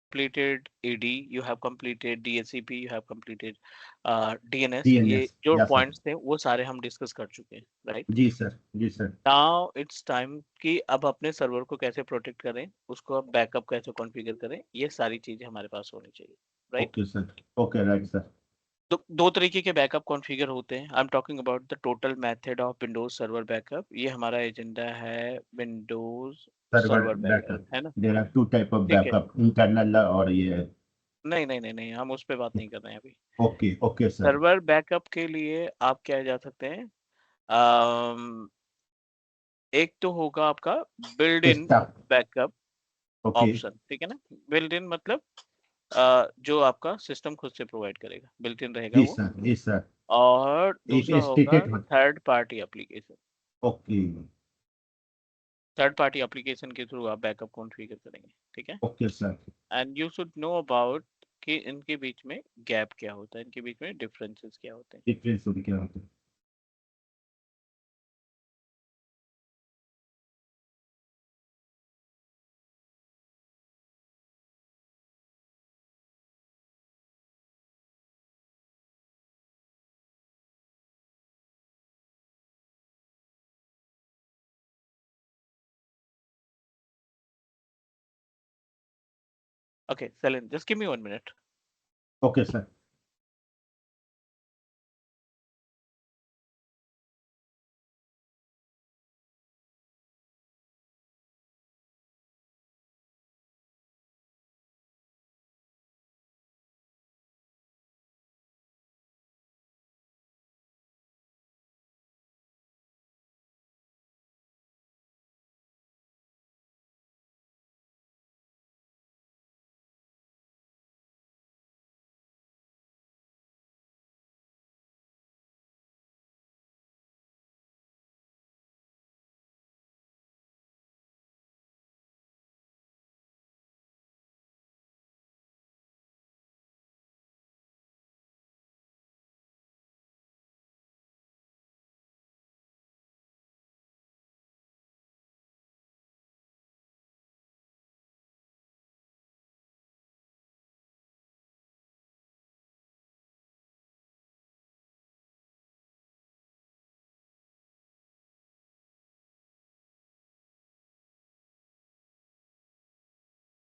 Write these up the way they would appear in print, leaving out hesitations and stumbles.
completed AD, you have completed DHCP, you have completed DNS. ये DNS, जो या sir. Points थे वो सारे हम डिस्कस कर चुके हैं, राइट? जी सर, जी सर। नाउ इट्स टाइम कि अब अपने सर्वर को कैसे प्रोटेक्ट करें, उसको अब बैकअप कैसे कॉन्फ़िगर करें, ये सारी चीजें हमारे पास होनी चाहिए, right? Okay sir, okay, right sir. दो तरीके के बैकअप कॉन्फ़िगर होते हैं। I am talking about the total method of Windows server backup. ये हमारा एजेंडा है Windows server server backup, backup, है ना? There are two type of ठीक है। बैकअप, इंटरनल और ये। नहीं नहीं नहीं नहीं, हम उस पे बात नहीं कर रहे हैं अभी। Okay okay sir. Server backup के लिए आप क्या जा सकते हैं, अम, एक तो होगा आपका build in system. Backup okay. Option, ठीक है ना? बिल्ड इन मतलब जो आपका सिस्टम खुद से प्रोवाइड करेगा, बिल्ट इन रहेगा जी वो। सर, जी सर। और एक दूसरा होगा स्टेटेड हो। Third party application. Okay third party application के थ्रू आप बैकअप कॉन्फ़िगर करेंगे, ठीक है? Okay sir. And you should know about कि इनके बीच में गैप क्या होता है, इनके बीच में डिफरेंसेस क्या होते हैं। डिफरेंस क्या होता है? Okay, Selin, just give me 1 minute. Okay sir.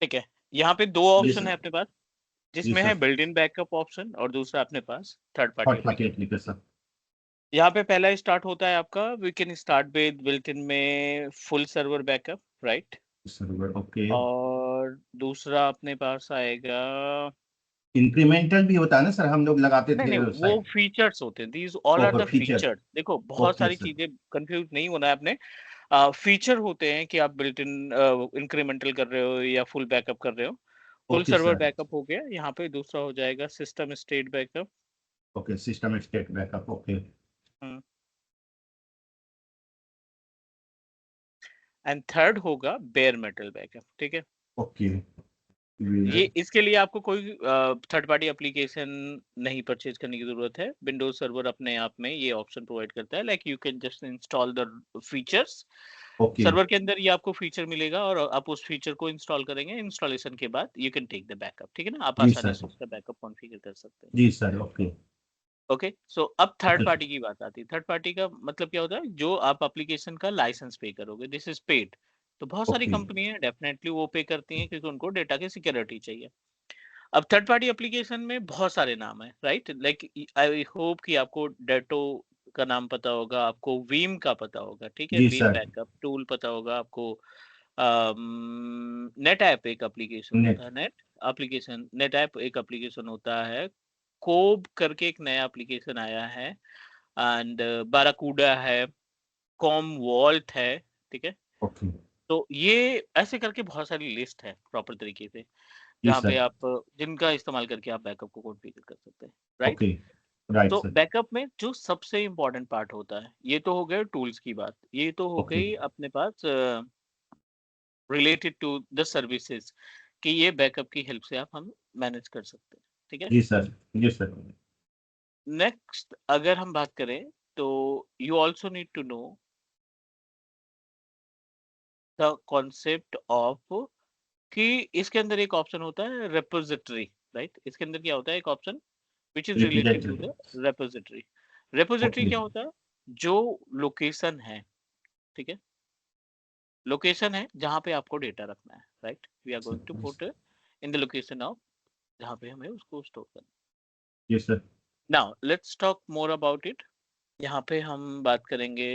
ठीक है, यहाँ पे दो जी ऑप्शन सर। है अपने पास, जी जिसमें है sir. Built in backup option और दूसरा अपने पास third party third party application. Application. यहाँ पे पहला स्टार्ट होता है आपका, we can start with built in में full server backup, right? Server, okay. और दूसरा अपने पास आएगा, इंक्रीमेंटल भी होता है ना सर, हम लोग लगाते नहीं थे नहीं, वो साइड। फीचर्स होते हैं, these all are okay, the feature. Feature. देखो बहुत ओके सारी सर। चीजें, कंफ्यूज नहीं होना है आपने। फीचर होते हैं कि आप बिल्ट इन इंक्रीमेंटल कर रहे हो या फुल बैकअप कर रहे हो। Full okay server sir. Backup हो गया। यहाँ पे दूसरा हो जाएगा system state backup. Okay, system state backup, okay. And third होगा बेयर मेटल बैकअप, ठीक है? ओके। ये इसके लिए आपको कोई थर्ड पार्टी एप्लीकेशन नहीं परचेज करने की जरूरत है। विंडोज सर्वर अपने आप में ये ऑप्शन प्रोवाइड करता है, like you can just install the features. Okay. Server के अंदर ये आपको फीचर मिलेगा और आप उस फीचर को इंस्टॉल करेंगे। इंस्टॉलेशन के बाद you can take the backup, ठीक है ना? आप जी आसानी सर। से उसका बैकअप कॉन्फ़िगर कर सकते हैं। जी सर, ओके। ओके, सो अब थर्ड ओके। पार्टी की बात आती है। थर्ड पार्टी का मतलब क्या होता है? जो आप एप्लीकेशन का लाइसेंस पे करोगे, दिस इज पेड। तो बहुत सारी ओके। कंपनी है डेफिनेटली वो पे करती हैं क्योंकि उनको डेटा की सिक्योरिटी चाहिए। अब थर्ड पार्टी एप्लीकेशन में बहुत सारे नाम है, राइट? लाइक आई होप कि आपको डेटो का नाम पता होगा, आपको वीम का पता होगा, ठीक है? जी वीम सर। बैकअप टूल पता होगा आपको। नेट ऐप एक एप्लीकेशन होता नेट। है, नेट ऐप एक एप्लीकेशन होता है। कोब करके एक नया एप्लीकेशन आया है। एंड बाराकूडा है, कॉम वॉल्ट है, ठीक है? ओके। तो ये ऐसे करके बहुत सारी लिस्ट है प्रॉपर तरीके से, जी जहाँ पे सर। आप जिनका इस्तेमाल करके आप बैकअप को कॉन्फ़िगर कर सकते हैं, राइट? ओके, राइट तो सर। बैकअप में जो सबसे इम्पोर्टेंट पार्ट होता है, ये तो हो गए टूल्स की बात, ये तो हो ओके। गई अपने पास रिलेटेड टू द सर्विसेज, कि ये बैकअप की हेल्प से आप हम मैनेज कर सकते हैं, ठीक है? जी सर। जी सर। नेक्स्ट अगर हम बात करें तो you also need to know the concept of कि इसके अंदर एक ऑप्शन होता है रेपोजिटरी, राइट? इसके अंदर क्या होता है, एक option which is related to the repository. Repository okay क्या होता है? जो लोकेशन है, ठीक है, लोकेशन है जहां पे आपको डेटा रखना है, right? We are going to put in the location of जहां पे हमें उसको स्टोर करना है। Yes sir. Now let's talk more about it. यहाँ पे हम बात करेंगे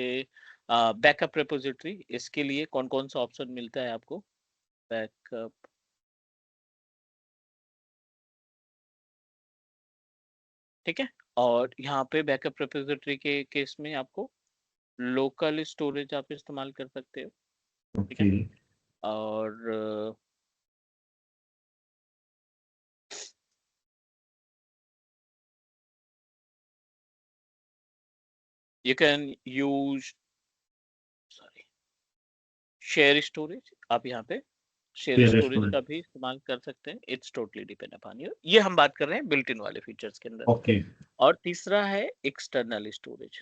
बैकअप रेपोजिटरी। इसके लिए कौन कौन सा ऑप्शन मिलता है आपको? बैकअप, ठीक है। और यहाँ पे बैकअप रेपोजिटरी के केस में आपको लोकल स्टोरेज आप इस्तेमाल कर सकते हो, ठीक है। ओके और you can use, sorry, share storage. आप यहाँ पे शेयर स्टोरेज का भी इस्तेमाल कर सकते हैं। It's totally depend upon you. ये हम बात कर रहे हैं बिल्ट इन वाले फीचर्स के अंदर। ओके और तीसरा है external storage.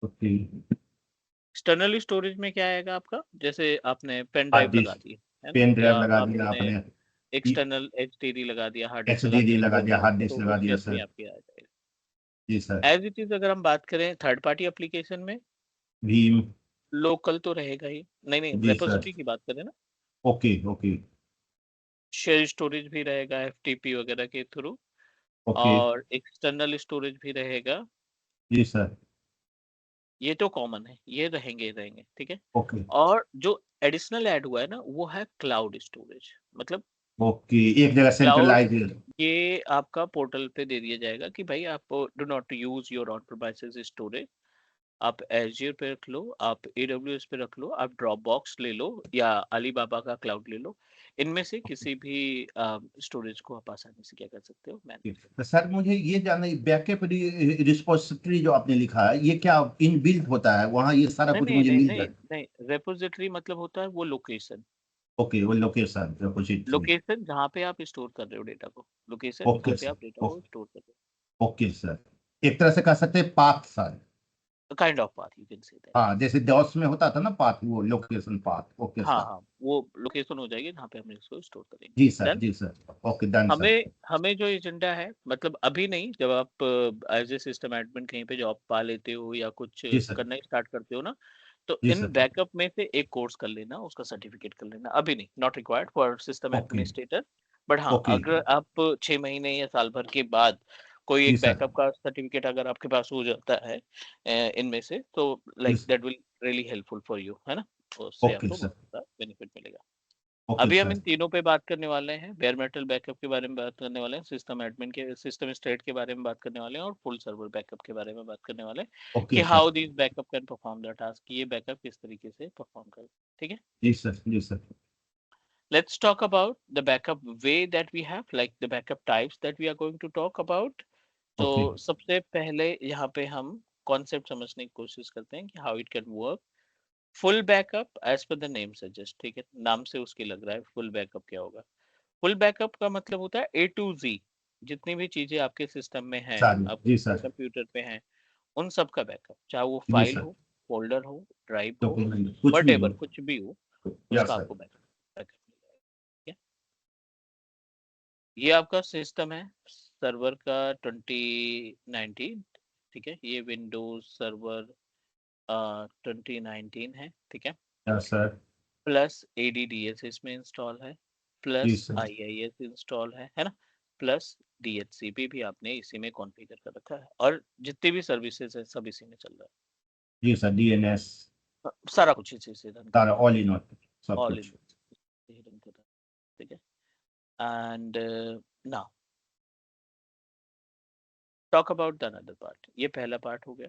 Okay. External storage में क्या आएगा आपका? जैसे आपने पेन हार्ड ड्राइव लगा डिस्क, दी है ना, पेन या ड्राइव लगा दिया आपने आपने, एक्सटर्नल एचडीडी लगा दिया, हार्ड डिस्क लगा एचडीडी दिया, लगा दिया, हार्ड डिस्क तो लगा उसके दिया अंदर भी सर। आपके आ जाएगा। जी सर। एज इट इज अगर हम बात करें थर्ड पार्टी एप्लीकेशन में, भीम। लोकल तो रहेगा ही, नहीं नहीं, जी सर। रेपोजिटरी की बात करें ना, ओके ओके शेयर स्टोरेज भी रहेगा एफटीपी वगैरह के थ्रू, ओके। और एक्सटर्नल स्टोरेज भी रहेगा। जी सर। ये तो कॉमन है, ये रहेंगे ही रहेंगे, ठीक है। ओके और जो एडिशनल ऐड हुआ है ना, वो है क्लाउड स्टोरेज। मतलब ओके, एक जगह क्लाउड, सेंट्रलाइज। ये आपका पोर्टल पे दे दिया जाएगा कि भाई आप do not use your on premises storage. आप एज्योर पे रख लो, आप AWS पे रख लो, आप ड्रॉप बॉक्स ले लो, या अलीबाबा का क्लाउड ले लो। इनमें से किसी भी स्टोरेज को आप आसानी से क्या कर सकते हो, मैनेज कर। तो सर मुझे ये जानना है, बैकअप रिपोजिटरी जो आपने लिखा है, ये क्या इन बिल्ट होता है वहाँ, ये सारा नहीं कुछ नहीं मुझे नहीं मिल नहीं जाए? नहीं, रेपोजिटरी मतलब होता है वो लोकेशन। ओके, वो लोकेशन रिपोजिटरी। लोकेशन जहाँ पे आप स्टोर कर रहे हो डेटा को, लोकेशन जहाँ ओके पे सर। आप डेटा को स्टोर कर रहे ओके सर, एक तरह से कह सकते हैं पाथ सर। हो, kind of path you can say that. हाँ, जैसे डॉस में होता था ना पाथ, वो लोकेशन पाथ। ओके हाँ सर। हाँ, वो लोकेशन हो जाएगी जहाँ पे हम इसको स्टोर करेंगे। जी सर, डन। जी सर। Okay done sir. हमें हमें जो एजेंडा है, मतलब अभी नहीं, जब आप एज ए सिस्टम एडमिन कहीं पे जॉब पा लेते हो या कुछ जी सर। करना स्टार्ट करते हो ना, तो जी इन सर। बैकअप में से एक कोर्स कर लेना, उसका सर्टिफिकेट कर लेना। अभी नहीं, not required for system okay administrator. But हाँ, ओके। अगर आप 6 महीने या साल भर के बाद कोई जी एक सर। बैकअप का सर्टिफिकेट अगर आपके पास हो जाता है इनमें से, तो जी like sir. That will really helpful for you, है ना। तो उससे ओके आपको सर। बहुत सारा बेनिफिट मिलेगा। ओके अभी हम सर। इन तीनों पे बात करने वाले हैं। बेयर मेटल बैकअप के बारे में बात करने वाले हैं, सिस्टम एडमिन के, सिस्टम स्टेट के बारे में बात करने वाले हैं, और फुल सर्वर बैकअप के बारे में बात करने वाले हैं ओके कि sir. How this backup can perform the task, ये बैकअप किस तरीके से परफॉर्म करे, ठीक है। जी सर। जी sir. Let's talk about the backup way that we have, like the backup types that we are going to talk about. तो ओके सबसे पहले यहाँ पे हम कॉन्सेप्ट समझने की कोशिश करते हैं कि how it can work. Full backup as per the name suggest, ठीक है, नाम से उसकी लग रहा है फुल बैकअप क्या होगा। फुल बैकअप का मतलब होता है A to Z, जितनी भी चीजें आपके सिस्टम में हैं, सर। जी आपके सर। कंप्यूटर पे हैं, उन सब का बैकअप, चाहे वो जी फाइल सर। हो, फोल्डर हो, ड्राइव हो, डॉक्यूमेंट कुछ भी हो। वट कुछ भी हो, या उसका सर। आपको बैकअप बैकअप मिल जाएगा, ठीक है। ये आपका सिस्टम है सर्वर का 2019, ठीक है। ये विंडोज सर्वर 2019 है, ठीक है। या सर। प्लस ADDS इसमें इंस्टॉल है, जी प्लस सर। IIS इंस्टॉल है ना, प्लस DHCP भी आपने इसी में कॉन्फ़िगर कर रखा है, और जितनी भी सर्विसेज है सब इसी में चल रहा जी सर, डीएनएस है। सारा कुछ इसी से रन कर सारा रहा है, ऑल इन ऑल, सब ऑल इन कुछ। रन कर रहा है, ठीक है। And now talk about the another part. ये पहला पार्ट हो गया।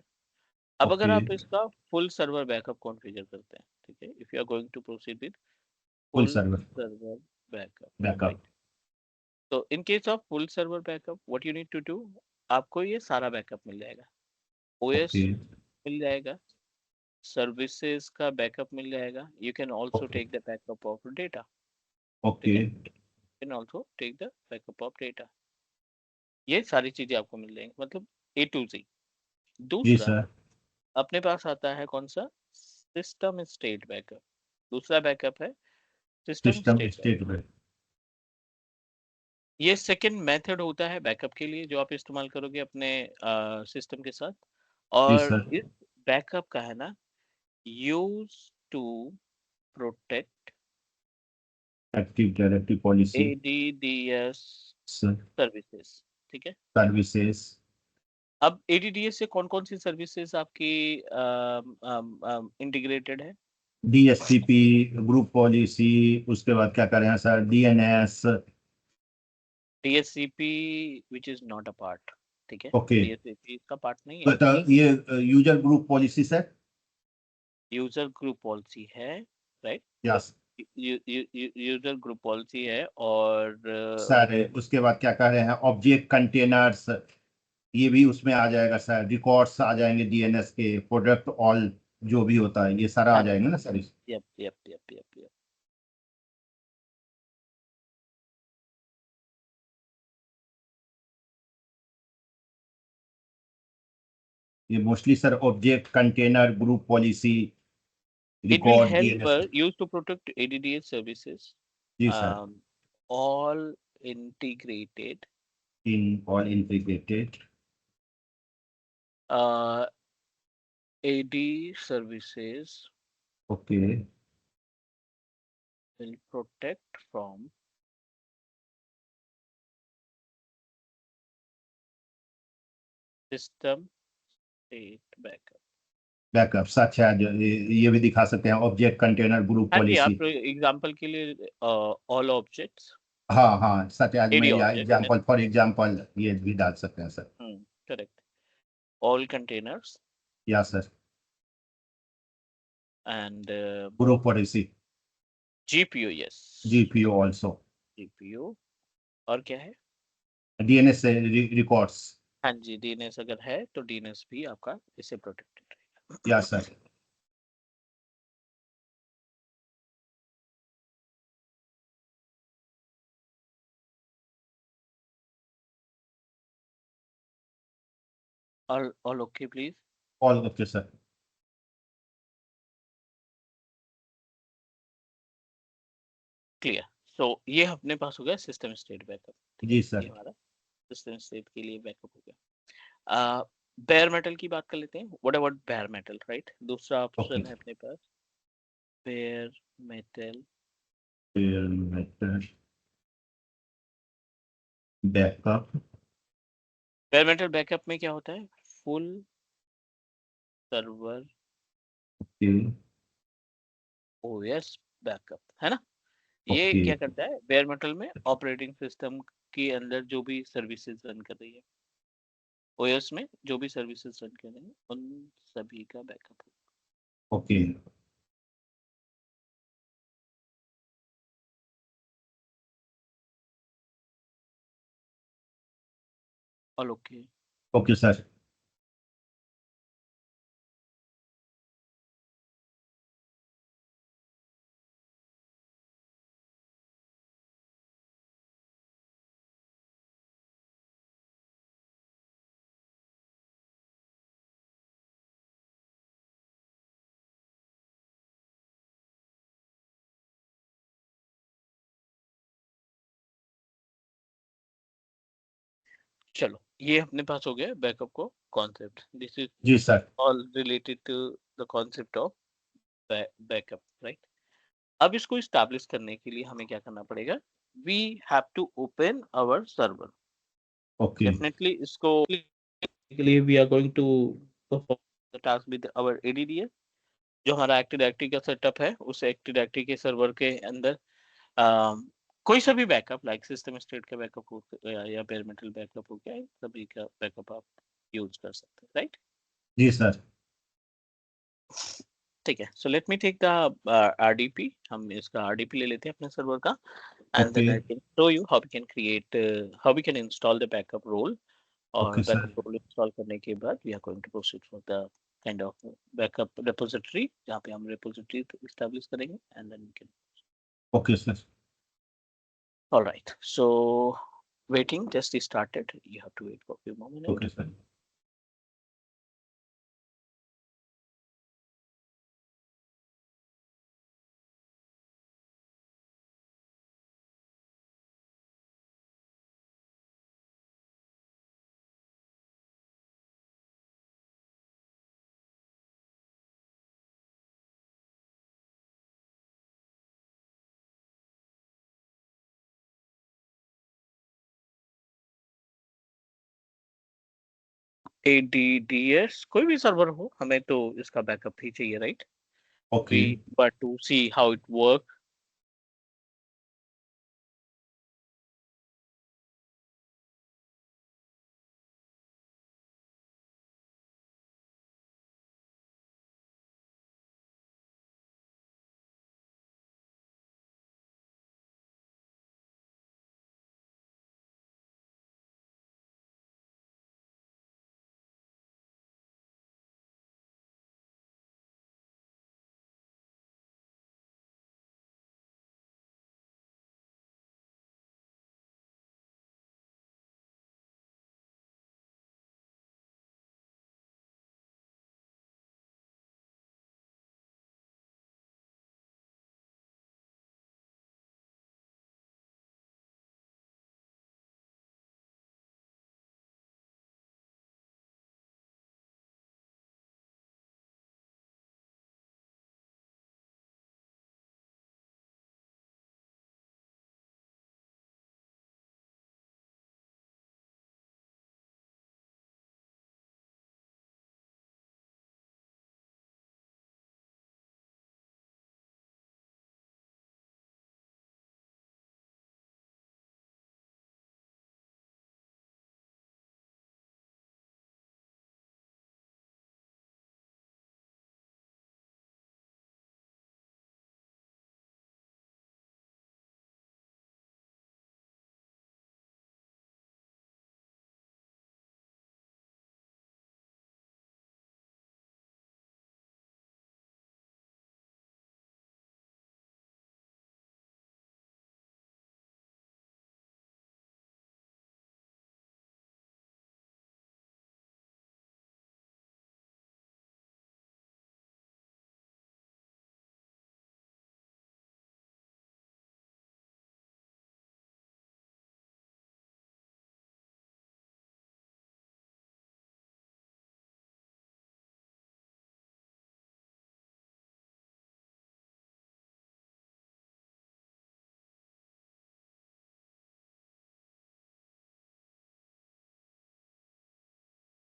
अब अगर ओके। आप इसका फुल सर्वर बैकअप कॉन्फ़िगर करते हैं, ठीक है, if you are going to proceed with full full server server backup, backup. Right. तो in case of full server backup what you need to do, आपको ये सारा बैकअप मिल जाएगा। ओएस ओके मिल जाएगा, सर्विसेज का बैकअप मिल जाएगा, you can also okay take the backup of data, ठीक ओके। है, you can also take the backup of data. ये सारी चीजें आपको मिल जाएंगी, मतलब A to Z। जी दूसरा सर। अपने पास आता है कौन सा, सिस्टम स्टेट बैकअप। दूसरा बैकअप है system system state backup. Statement. ये सेकंड मेथड होता है बैकअप के लिए जो आप इस्तेमाल करोगे अपने सिस्टम के साथ। जी और सर। इस बैकअप का है ना, use to protect active directory policy. ADDS sir. Services. ठीक है। सर्विसेज। अब एडीडीएस से कौन कौन सी सर्विसेज आपकी इंटीग्रेटेड है? डीएससीपी, ग्रुप पॉलिसी, उसके बाद क्या करें sir, DNS. DSCP which is not a part. ठीक है, ओके। डीएससीपी इसका पार्ट नहीं है। तो ये user group policy sir. User group policy है, right. Yes user group policy है और सर। उसके बाद क्या कह रहे हैं, ऑब्जेक्ट कंटेनर्स, ये भी उसमें आ जाएगा सर। रिकॉर्ड्स आ जाएंगे डीएनएस के, प्रोडक्ट ऑल जो भी होता है ये सारा आ हाँ, जाएगा ना sir. Yup yup yup yup yup. ये mostly sir object container group policy, It will record help DNS. use to protect ADDS services, जी सर। um, all integrated in all integrated. uh, AD services okay. will protect from system state backup. Backup such है ये भी दिखा सकते हैं, object container group हाँ जी, policy. आप एग्जांपल के लिए all objects हाँ हाँ सच है, आज मैं AD या objects and example for example ये भी डाल सकते हैं सर। correct, all containers या sir. and group policy. GPU, yes, GPO also. GPU। और क्या है? डीएनएस से रिकॉर्ड्स। हाँ जी, डीएनएस अगर है तो डीएनएस भी आपका इससे प्रोटेक्टेड या रहेगा। Sir. all okay please। All okay sir. Clear. So ये अपने पास हो गया सिस्टम स्टेट बैकअप। ठीक है, जी ये सर। हमारा सिस्टम स्टेट के लिए बैकअप हो गया। बेयर मेटल की बात कर लेते हैं। What about bare metal, right? दूसरा ओके। ऑप्शन है अपने पास bare metal. Backup. Bare metal backup में क्या होता है? फुल सर्वर ओएस बैकअप, है ना। ये ओके। क्या करता है बेयर मेटल में? ऑपरेटिंग सिस्टम के अंदर जो भी सर्विसेज रन कर रही है, ओएस में जो भी सर्विसेज रन कर रही है, उन सभी का बैकअप हो। Okay. All okay. Okay sir. चलो, ये अपने पास हो गया बैकअप को कॉन्सेप्ट। दिस इज जी sir. all related to the concept of backup, right? अब इसको establish करने के लिए हमें क्या करना पड़ेगा? We have to open our server. Okay. Definitely इसको के लिए we are going to perform the task with our ADDS। जो हमारा Active Directory का सेटअप है, उस Active Directory के सर्वर के अंदर कोई सा भी बैकअप लाइक सिस्टम स्टेट का बैकअप हो या bare metal बैकअप हो गया, सभी का बैकअप आप यूज कर सकते हैं, राइट? जी सर। ठीक है, so let me take the RDP. हम इसका आरडीपी ले लेते हैं अपने सर्वर का, and okay. Then I can show you how we can create, how we can install the backup role. और okay sir. Backup role install करने के बाद we are going to proceed for the kind of backup repository, जहाँ पे हम repository establish करेंगे and then we can. Okay sir. Alright, so waiting just started, you have to wait for few more okay minute. Sir. ADDS कोई भी server हो, हमें तो इसका बैकअप ही चाहिए, right? Okay But to see how it works,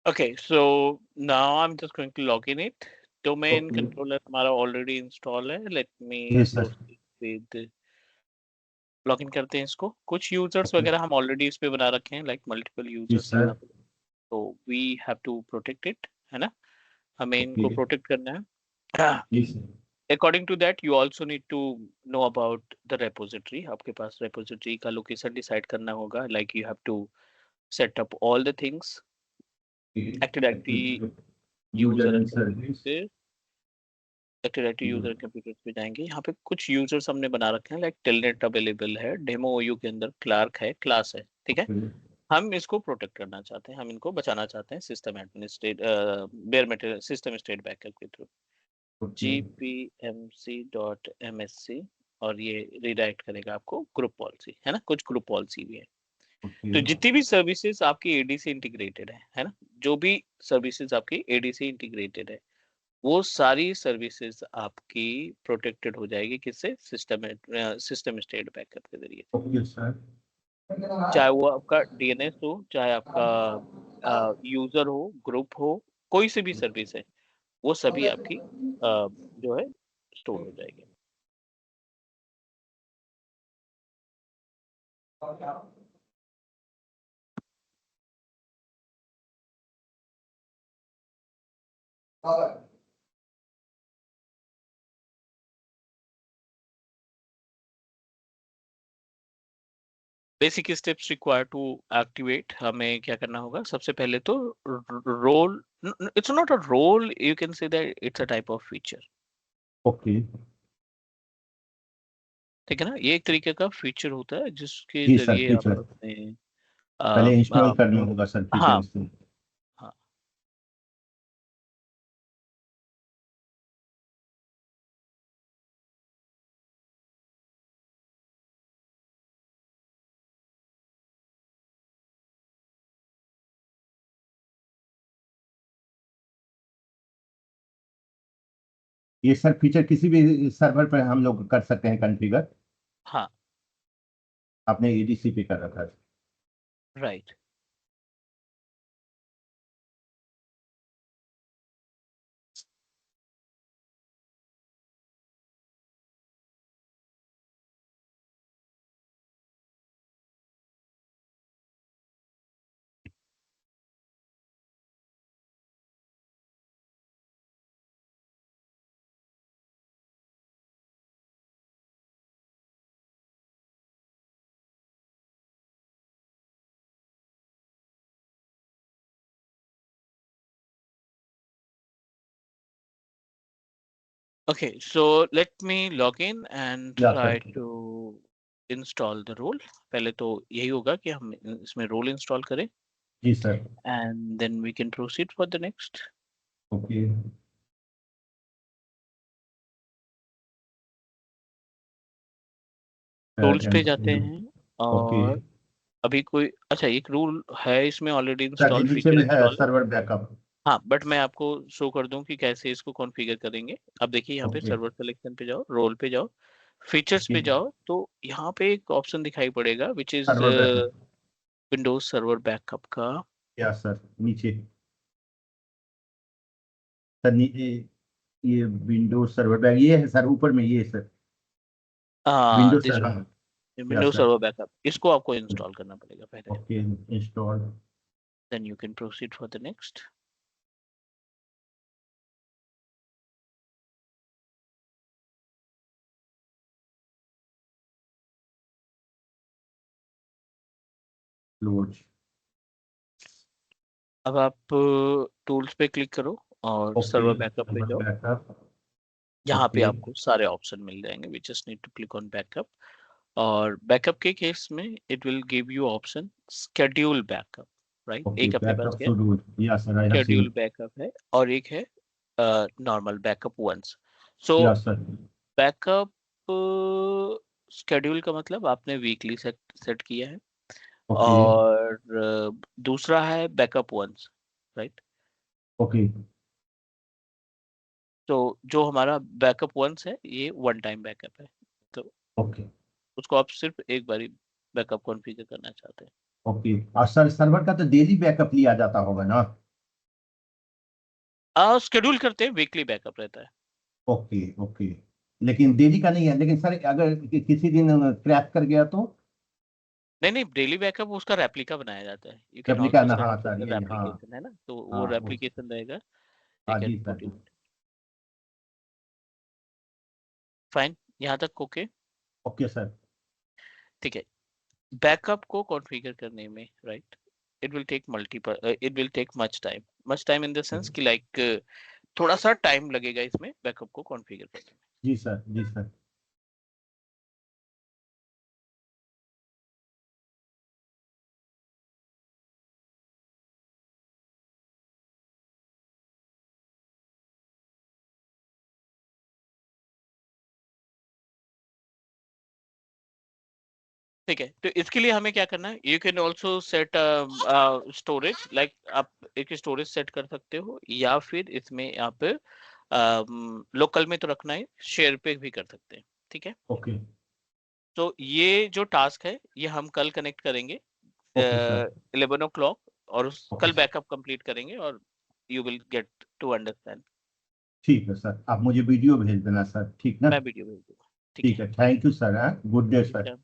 okay, so now I'm just going to log in it. Domain okay controller हमारा already install है. Let me yes sir proceed with log in करते हैं इसको. कुछ users वगैरह हम already इस पे बना रखे हैं, लाइक मल्टीपल यस यूजर्स है सर यहाँ पे, तो we have to protect it, है ना? हमें ओके इनको प्रोटेक्ट करना है. Yes sir According to that, you also need to know about the repository. आपके पास repository का location decide करना होगा. Like you have to set up all the things. Active Directory user user and and service computer, Active Directory user and computers पे जाएंगे. यहाँ पे कुछ users हमने बना रखे हैं, like telnet available है, demo OU के अंदर क्लार्क है, क्लास है, ठीक है? हम इसको प्रोटेक्ट करना चाहते हैं, हम इनको बचाना चाहते हैं system administrate bear metal system state backup के थ्रू. gpmc.msc और ये रिडायरेक्ट करेगा आपको ग्रुप पॉलिसी, है ना? कुछ ग्रुप पॉलिसी भी है. तो जितनी भी सर्विसेज आपकी एडी से इंटीग्रेटेड है ना? जो भी सर्विसेज आपकी एडी से इंटीग्रेटेड है, वो सारी सर्विसेज आपकी प्रोटेक्टेड हो जाएगी किससे? सिस्टम स्टेट बैकअप के जरिए. ओके सर चाहे वो आपका डीएनएस हो, चाहे आपका यूजर हो, ग्रुप हो, कोई सी भी सर्विस है, वो सभी आपकी जो है स्टोर हो जाएगी. Basic steps require to activate. हमें क्या करना होगा? सबसे पहले तो role, it's not a role, you can say that it's a type of feature. Okay ठीक है ना? ये एक तरीके का फीचर होता है जिसके जी सर जरिए आप फीचर अपने पहले इंस्टॉल करना होगा सर फीचर हाँ इससे हाँ. ये सर फीचर किसी भी सर्वर पर हम लोग कर सकते हैं कॉन्फ़िगर हाँ आपने एडीसी पे कर रखा है right. Okay, so let me log in and Yeah, try sir. to install the role. पहले तो यही होगा कि हम इसमें role install करें जी sir. and then we can proceed for the next. Okay. Tools पे जाते Okay. हैं और अभी कोई अच्छा एक रूल है इसमें ऑलरेडी सर इंस्टॉल नीचे फीचर में है इंस्टॉल है। Server backup. हाँ बट मैं आपको शो कर दूं कि कैसे इसको कॉन्फ़िगर करेंगे। अब देखिए यहाँ पे ओके. सर्वर सिलेक्शन पे जाओ, रोल पे जाओ, फीचर्स पे जाओ, तो यहाँ पे एक ऑप्शन दिखाई पड़ेगा which is server backup. Windows server backup का। या सर नीचे. सर नीचे ये विंडोज सर्वर बैक ये है सर ऊपर में ये सर. Windows this sir. हाँ. या विंडोज सर. सर्वर बैकअप, इसको आपको इंस्टॉल करना पड़ेगा पहले। Okay. Install. Then you can proceed for the next. Load. अब आप टूल्स पे क्लिक करो और ओके. सर्वर बैकअप पे सर्वर जाओ। बैकअप. यहाँ पे ओके. आपको सारे ऑप्शन मिल जाएंगे, we just need to click on backup. और बैकअप के केस में it will give you option schedule backup, right. Okay. एक अपने पास बैकअप क्या है, शेड्यूल. या sir I have schedule scene. Backup है, और एक है नॉर्मल बैकअप वंस। सो या सर. बैकअप स्केड्यूल का मतलब आपने वीकली सेट किया है, ओके. और दूसरा है बैकअप वंस, राइट। ओके. तो जो हमारा बैकअप वंस है ये वन टाइम बैकअप है, तो ओके. उसको आप सिर्फ एक बार बैकअप कॉन्फ़िगर करना चाहते हैं। ओके. और सर सर्वर का तो डेली बैकअप लिया जाता होगा ना. शेड्यूल करते हैं, वीकली बैकअप रहता है। ओके. ओके. लेकिन डेली का नहीं है. लेकिन सर अगर किसी दिन क्रैश कर गया तो. नहीं नहीं, डेली बैकअप उसका रेप्लिका बनाया जाता है। यू कैन रेप्लिका आल्सो ना. हाँ सेट सर द ये हाँ. रेप्लिकेशन, है ना, तो वो हाँ वो. रेप्लिकेशन रहेगा। यू हाँ कैन जी पुट सर. इट। फाइन, यहाँ तक ओके। Okay sir. ठीक है, बैकअप को कॉन्फ़िगर करने में, right, it will take it will take much time in the sense कि लाइक थोड़ा सा टाइम लगेगा इसमें बैकअप को कॉन्फ़िगर करने में। जी सर. जी सर. ठीक है, तो इसके लिए हमें क्या करना है, you can also set storage, like आप एक स्टोरेज सेट कर सकते हो, या फिर इसमें आप लोकल में तो रखना है, शेयर पे भी कर सकते हैं। ठीक है, ओके. तो ये जो टास्क है ये हम कल कनेक्ट करेंगे ओके सर. 11 o'clock, और ओके कल सर. बैकअप कंप्लीट करेंगे और you will get to understand. ठीक है सर. आप मुझे वीडियो भेज देना सर. ठीक ना. मैं वीडियो भेज दूंगा। ठीक ठीक है, है. Thank you sir. Good day sir.